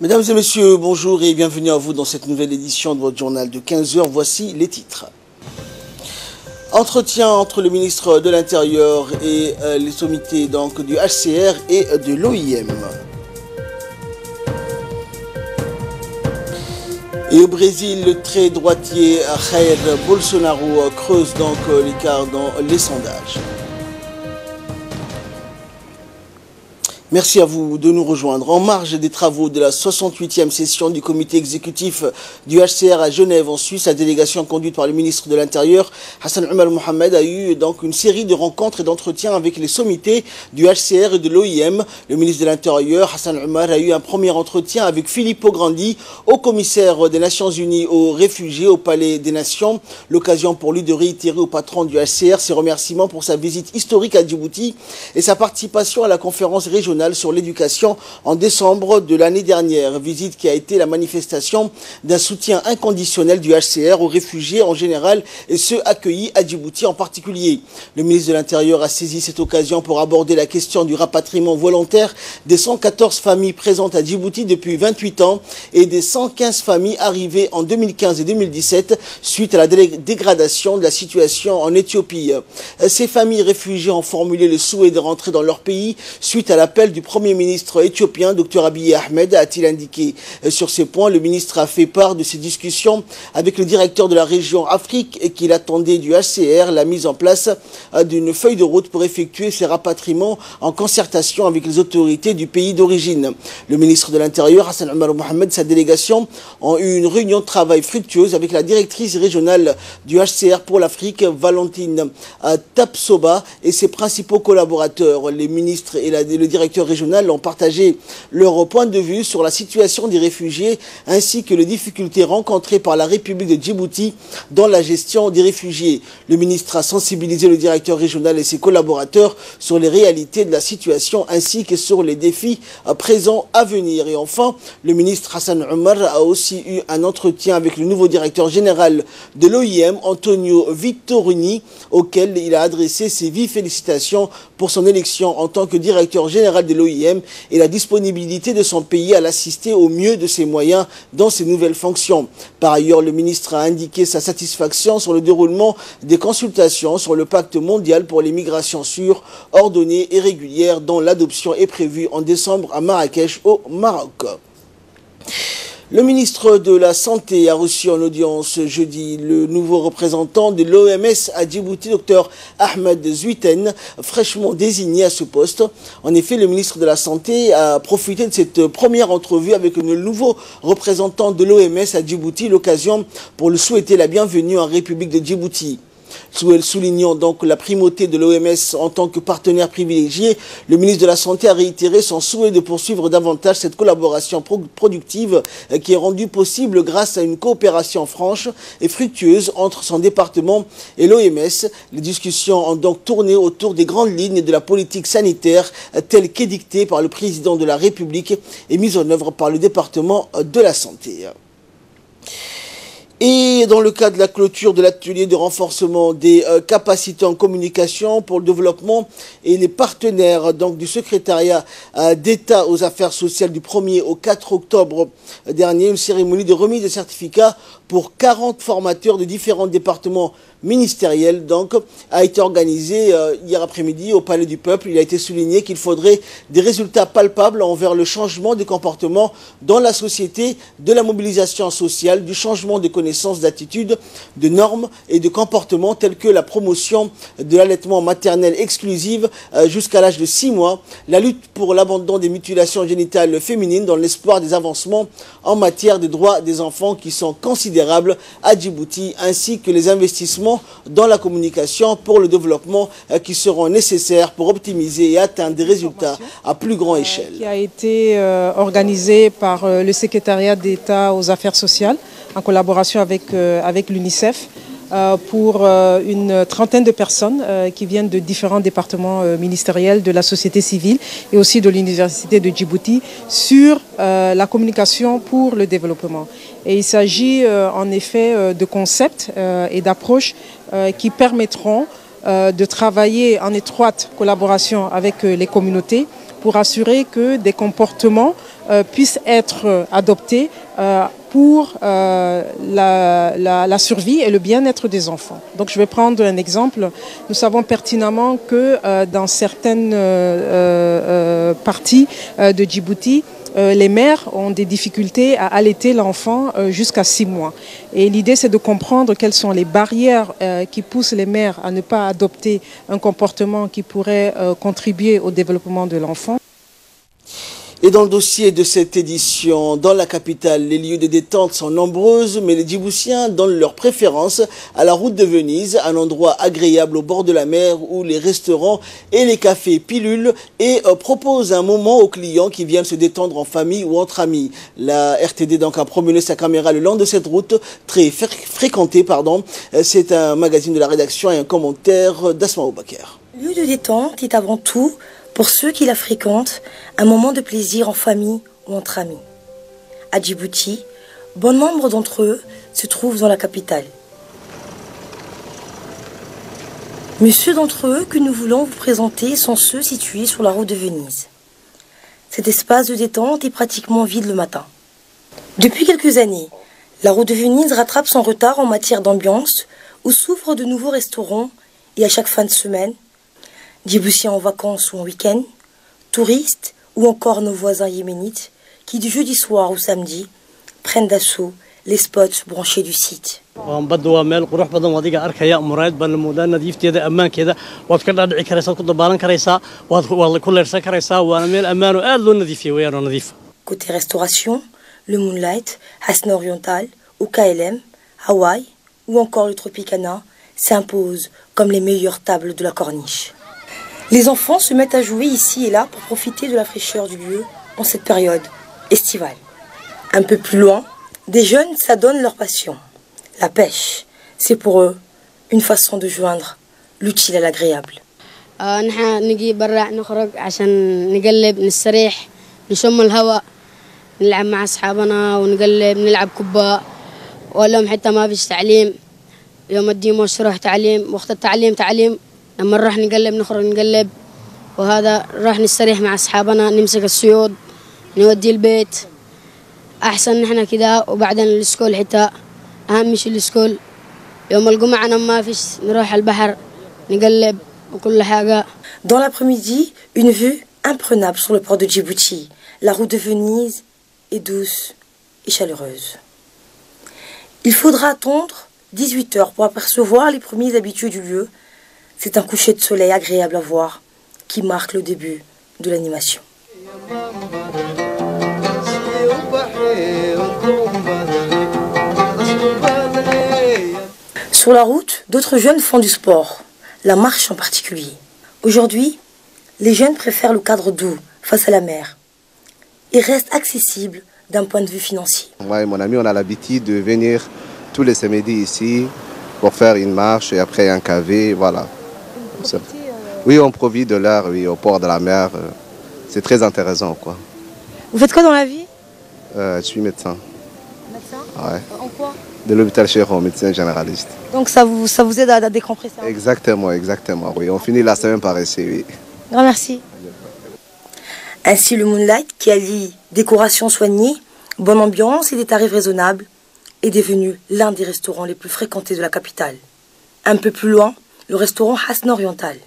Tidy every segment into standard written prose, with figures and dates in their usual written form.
Mesdames et messieurs, bonjour et bienvenue à vous dans cette nouvelle édition de votre journal de 15 h. Voici les titres. Entretien entre le ministre de l'Intérieur et les sommités du HCR et de l'OIM. Et au Brésil, le très droitier Jair Bolsonaro creuse donc l'écart dans les sondages. Merci à vous de nous rejoindre. En marge des travaux de la 68e session du comité exécutif du HCR à Genève, en Suisse, la délégation conduite par le ministre de l'Intérieur, Hassan Omar Mohamed, a eu donc une série de rencontres et d'entretiens avec les sommités du HCR et de l'OIM. Le ministre de l'Intérieur, Hassan Omar, a eu un premier entretien avec Filippo Grandi, haut commissaire des Nations Unies aux réfugiés au Palais des Nations. L'occasion pour lui de réitérer au patron du HCR ses remerciements pour sa visite historique à Djibouti et sa participation à la conférence régionale sur l'éducation en décembre de l'année dernière. Visite qui a été la manifestation d'un soutien inconditionnel du HCR aux réfugiés en général et ceux accueillis à Djibouti en particulier. Le ministre de l'Intérieur a saisi cette occasion pour aborder la question du rapatriement volontaire des 114 familles présentes à Djibouti depuis 28 ans et des 115 familles arrivées en 2015 et 2017 suite à la dégradation de la situation en Éthiopie. Ces familles réfugiées ont formulé le souhait de rentrer dans leur pays suite à l'appel du Premier ministre éthiopien, Dr Abiy Ahmed, a-t-il indiqué. Sur ces points, le ministre a fait part de ses discussions avec le directeur de la région Afrique et qu'il attendait du HCR la mise en place d'une feuille de route pour effectuer ces rapatriements en concertation avec les autorités du pays d'origine. Le ministre de l'Intérieur, Hassan Omar Mohamed, sa délégation ont eu une réunion de travail fructueuse avec la directrice régionale du HCR pour l'Afrique, Valentine Tapsoba, et ses principaux collaborateurs. Les ministres et le directeur régional ont partagé leur point de vue sur la situation des réfugiés ainsi que les difficultés rencontrées par la République de Djibouti dans la gestion des réfugiés. Le ministre a sensibilisé le directeur régional et ses collaborateurs sur les réalités de la situation ainsi que sur les défis présents à venir. Et enfin, le ministre Hassan Omar a aussi eu un entretien avec le nouveau directeur général de l'OIM, Antonio Vittorini, auquel il a adressé ses vives félicitations pour son élection en tant que directeur général de l'OIM et la disponibilité de son pays à l'assister au mieux de ses moyens dans ses nouvelles fonctions. Par ailleurs, le ministre a indiqué sa satisfaction sur le déroulement des consultations sur le pacte mondial pour les migrations sûres, ordonnées et régulières dont l'adoption est prévue en décembre à Marrakech au Maroc. Le ministre de la Santé a reçu en audience jeudi le nouveau représentant de l'OMS à Djibouti, Dr Ahmed Zuiten, fraîchement désigné à ce poste. En effet, le ministre de la Santé a profité de cette première entrevue avec le nouveau représentant de l'OMS à Djibouti, l'occasion pour lui souhaiter la bienvenue en République de Djibouti. Soulignant donc la primauté de l'OMS en tant que partenaire privilégié, le ministre de la Santé a réitéré son souhait de poursuivre davantage cette collaboration productive qui est rendue possible grâce à une coopération franche et fructueuse entre son département et l'OMS. Les discussions ont donc tourné autour des grandes lignes de la politique sanitaire telle qu'édictée par le président de la République et mise en œuvre par le département de la Santé. Et dans le cadre de la clôture de l'atelier de renforcement des capacités en communication pour le développement et les partenaires donc, du secrétariat d'État aux affaires sociales du 1er au 4 octobre dernier, une cérémonie de remise de certificats pour 40 formateurs de différents départements ministériels donc, a été organisée hier après-midi au Palais du Peuple. Il a été souligné qu'il faudrait des résultats palpables envers le changement des comportements dans la société, de la mobilisation sociale, du changement des connaissances, d'attitudes, de normes et de comportements tels que la promotion de l'allaitement maternel exclusive jusqu'à l'âge de 6 mois, la lutte pour l'abandon des mutilations génitales féminines dans l'espoir des avancements en matière des droits des enfants qui sont considérables à Djibouti, ainsi que les investissements dans la communication pour le développement qui seront nécessaires pour optimiser et atteindre des résultats à plus grande échelle. Qui a été organisé par le secrétariat d'État aux affaires sociales en collaboration avec l'UNICEF pour une trentaine de personnes qui viennent de différents départements ministériels de la société civile et aussi de l'université de Djibouti sur la communication pour le développement. Et il s'agit en effet de concepts et d'approches qui permettront de travailler en étroite collaboration avec les communautés pour assurer que des comportements puissent être adoptés pour la survie et le bien-être des enfants. Donc je vais prendre un exemple. Nous savons pertinemment que dans certaines parties de Djibouti, les mères ont des difficultés à allaiter l'enfant jusqu'à 6 mois. Et l'idée, c'est de comprendre quelles sont les barrières qui poussent les mères à ne pas adopter un comportement qui pourrait contribuer au développement de l'enfant. Et dans le dossier de cette édition, dans la capitale, les lieux de détente sont nombreuses, mais les Djiboutiens donnent leur préférence à la route de Venise, un endroit agréable au bord de la mer où les restaurants et les cafés pilulent et proposent un moment aux clients qui viennent se détendre en famille ou entre amis. La RTD donc a promené sa caméra le long de cette route très fréquentée. C'est un magazine de la rédaction et un commentaire d'Asma Oubaker. Lieu de détente est avant tout, pour ceux qui la fréquentent, un moment de plaisir en famille ou entre amis. À Djibouti, bon nombre d'entre eux se trouvent dans la capitale. Mais ceux d'entre eux que nous voulons vous présenter sont ceux situés sur la route de Venise. Cet espace de détente est pratiquement vide le matin. Depuis quelques années, la route de Venise rattrape son retard en matière d'ambiance ou s'ouvre de nouveaux restaurants et à chaque fin de semaine, Djiboutiens en vacances ou en week-end, touristes ou encore nos voisins yéménites qui du jeudi soir au samedi prennent d'assaut les spots branchés du site. Côté restauration, le Moonlight, Hasna Oriental, ou KLM, Hawaï ou encore le Tropicana s'imposent comme les meilleures tables de la corniche. Les enfants se mettent à jouer ici et là pour profiter de la fraîcheur du lieu en cette période estivale. Un peu plus loin, des jeunes s'adonnent leur passion. La pêche, c'est pour eux une façon de joindre l'utile à l'agréable. لما نروح نقلب نخرج نقلب وهذا نروح نستريح مع أصحابنا نمسك الصيود نودي البيت أحسن نحن كذا وبعدين السكول حتى أهم شيء السكول يوم الجمعة أنا ما فيش نروح البحر نقلب وكل حاجة. Dans l'après-midi, une vue imprenable sur le port de Djibouti. La route de Venise est douce et chaleureuse. Il faudra attendre 18 heures pour apercevoir les premiers habitués du lieu. C'est un coucher de soleil agréable à voir qui marque le début de l'animation. Sur la route, d'autres jeunes font du sport, la marche en particulier. Aujourd'hui, les jeunes préfèrent le cadre doux face à la mer et restent accessibles d'un point de vue financier. Moi et mon ami, on a l'habitude de venir tous les samedis ici pour faire une marche et après un KV, voilà. Oui, on profite de l'air, oui, au port de la mer. C'est très intéressant, quoi. Vous faites quoi dans la vie? Je suis médecin. Médecin? Ouais. En quoi? De l'hôpital Chéron, médecin généraliste. Donc ça vous aide à décompresser? Exactement, exactement, oui. On finit la semaine par ici, oui. Grand merci. Ainsi, le Moonlight, qui allie décoration soignée, bonne ambiance et des tarifs raisonnables, est devenu l'un des restaurants les plus fréquentés de la capitale. Un peu plus loin, le restaurant Hasna Oriental.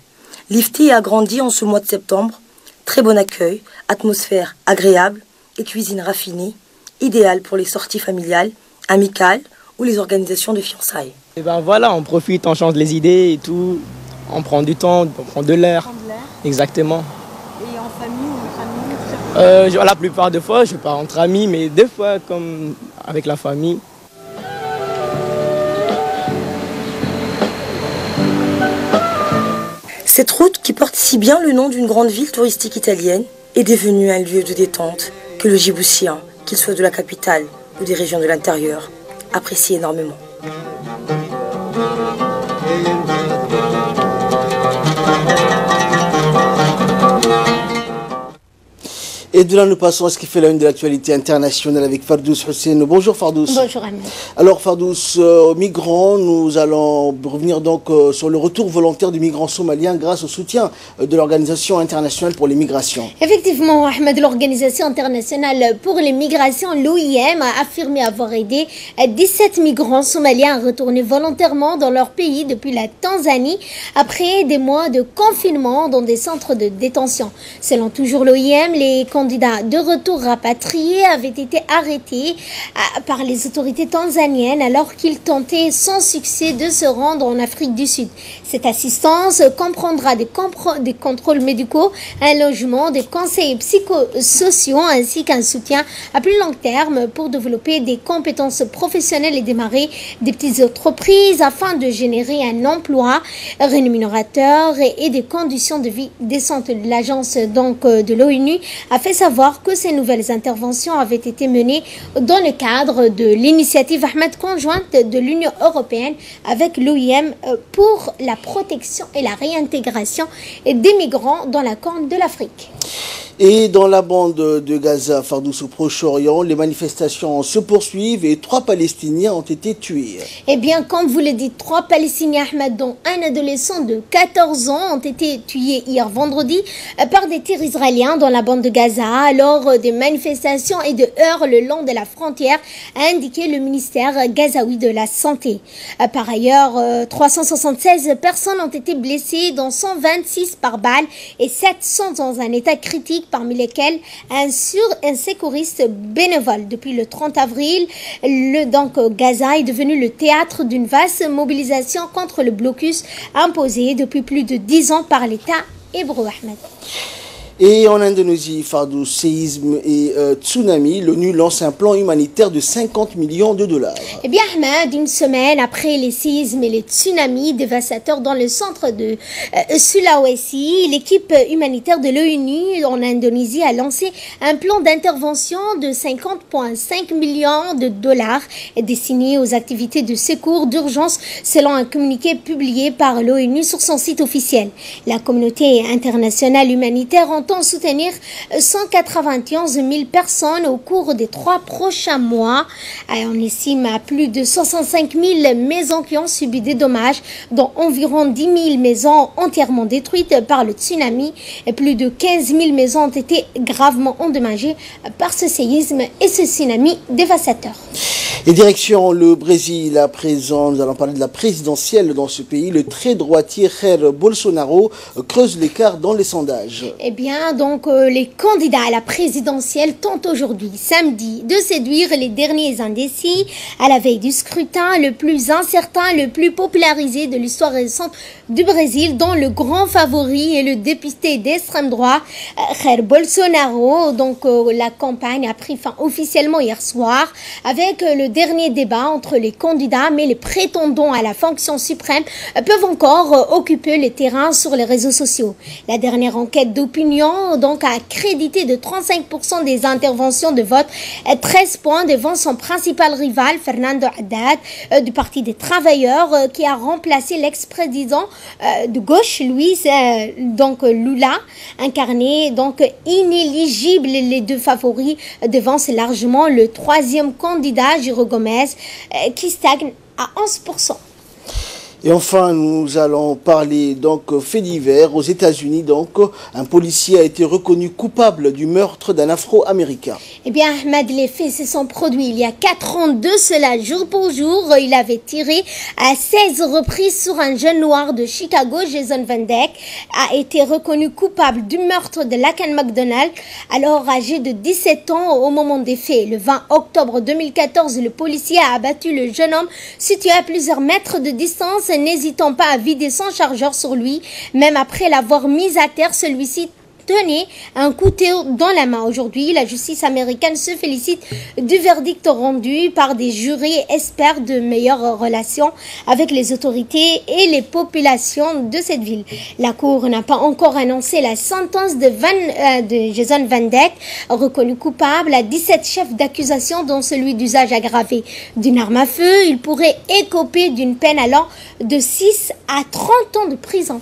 Lifté et agrandi en ce mois de septembre, très bon accueil, atmosphère agréable et cuisine raffinée, idéale pour les sorties familiales, amicales ou les organisations de fiançailles. Et ben voilà, on profite, on change les idées et tout, on prend du temps, on prend de l'air. Exactement. Et en famille ou entre amis? La plupart des fois, je pars entre amis, mais des fois comme avec la famille. Cette route, qui porte si bien le nom d'une grande ville touristique italienne, est devenue un lieu de détente que le Djiboutien, qu'il soit de la capitale ou des régions de l'intérieur, apprécie énormément. Et de là, nous passons à ce qui fait la une de l'actualité internationale avec Fardous Hussein. Bonjour Fardous. Bonjour Ahmed. Alors Fardous, migrants, nous allons revenir donc sur le retour volontaire des migrants somaliens grâce au soutien de l'Organisation internationale pour les migrations. Effectivement Ahmed, l'Organisation internationale pour les migrations, l'OIM, a affirmé avoir aidé 17 migrants somaliens à retourner volontairement dans leur pays depuis la Tanzanie après des mois de confinement dans des centres de détention. Selon toujours l'OIM, les candidats de retour rapatriés avaient été arrêtés par les autorités tanzaniennes alors qu'ils tentaient sans succès de se rendre en Afrique du Sud. Cette assistance comprendra des contrôles médicaux, un logement, des conseils psychosociaux ainsi qu'un soutien à plus long terme pour développer des compétences professionnelles et démarrer des petites entreprises afin de générer un emploi rémunérateur et des conditions de vie décentes. L'agence de l'ONU a fait savoir que ces nouvelles interventions avaient été menées dans le cadre de l'initiative Ahmed conjointe de l'Union européenne avec l'OIM pour la protection et la réintégration des migrants dans la Corne de l'Afrique. Et dans la bande de Gaza, Fardous, au Proche-Orient, les manifestations se poursuivent et 3 Palestiniens ont été tués. Eh bien, comme vous le dites, 3 Palestiniens, Ahmed, dont un adolescent de 14 ans, ont été tués hier vendredi par des tirs israéliens dans la bande de Gaza lors des manifestations et de heurts le long de la frontière, a indiqué le ministère gazaoui de la Santé. Par ailleurs, 376 personnes ont été blessées, dont 126 par balle et 700 dans un état critique, parmi lesquels un secouriste bénévole. Depuis le 30 avril, Gaza est devenu le théâtre d'une vaste mobilisation contre le blocus imposé depuis plus de 10 ans par l'État hébreu. Ahmed. Et en Indonésie, Fardous, séisme et tsunami, l'ONU lance un plan humanitaire de 50 millions de dollars. Eh bien, Ahmed, une semaine après les séismes et les tsunamis dévastateurs dans le centre de Sulawesi, l'équipe humanitaire de l'ONU en Indonésie a lancé un plan d'intervention de 50,5 millions de dollars destiné aux activités de secours d'urgence selon un communiqué publié par l'ONU sur son site officiel. La communauté internationale humanitaire entend soutenir 191 000 personnes au cours des 3 prochains mois. On estime à plus de 65 000 maisons qui ont subi des dommages, dont environ 10 000 maisons entièrement détruites par le tsunami et plus de 15 000 maisons ont été gravement endommagées par ce séisme et ce tsunami dévastateur. Et direction le Brésil, à présent, nous allons parler de la présidentielle dans ce pays. Le très droitier Jair Bolsonaro creuse l'écart dans les sondages. Eh bien, les candidats à la présidentielle tentent aujourd'hui, samedi, de séduire les derniers indécis à la veille du scrutin le plus incertain, le plus popularisé de l'histoire récente du Brésil, dont le grand favori est le député d'extrême droite Jair Bolsonaro. La campagne a pris fin officiellement hier soir avec le dernier débat entre les candidats, mais les prétendants à la fonction suprême peuvent encore occuper le terrain sur les réseaux sociaux. La dernière enquête d'opinion a crédité de 35% des interventions de vote, 13 points devant son principal rival Fernando Haddad du Parti des Travailleurs, qui a remplacé l'ex-président de gauche Luis Lula, incarné inéligible. Les 2 favoris devancent largement le 3e candidat Ciro Gomes qui stagne à 11%. Et enfin, nous allons parler fait divers aux États-Unis. Un policier a été reconnu coupable du meurtre d'un Afro-Américain. Eh bien, Ahmed, les faits se sont produits il y a 4 ans de cela, jour pour jour. Il avait tiré à 16 reprises sur un jeune noir de Chicago. Jason Van Dyke a été reconnu coupable du meurtre de Laken McDonald, alors âgé de 17 ans au moment des faits. Le 20 octobre 2014, le policier a abattu le jeune homme situé à plusieurs mètres de distance, n'hésitant pas à vider son chargeur sur lui. Même après l'avoir mis à terre, celui-ci tenait un couteau dans la main. Aujourd'hui, la justice américaine se félicite du verdict rendu par des jurés et espère de meilleures relations avec les autorités et les populations de cette ville. La Cour n'a pas encore annoncé la sentence de Jason Van Dyke, reconnu coupable à 17 chefs d'accusation, dont celui d'usage aggravé d'une arme à feu. Il pourrait écoper d'une peine allant de 6 à 30 ans de prison.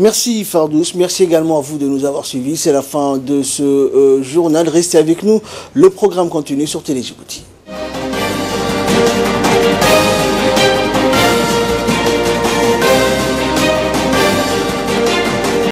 Merci Fardous, merci également à vous de nous avoir suivis. C'est la fin de ce journal. Restez avec nous, le programme continue sur Télé Djibouti.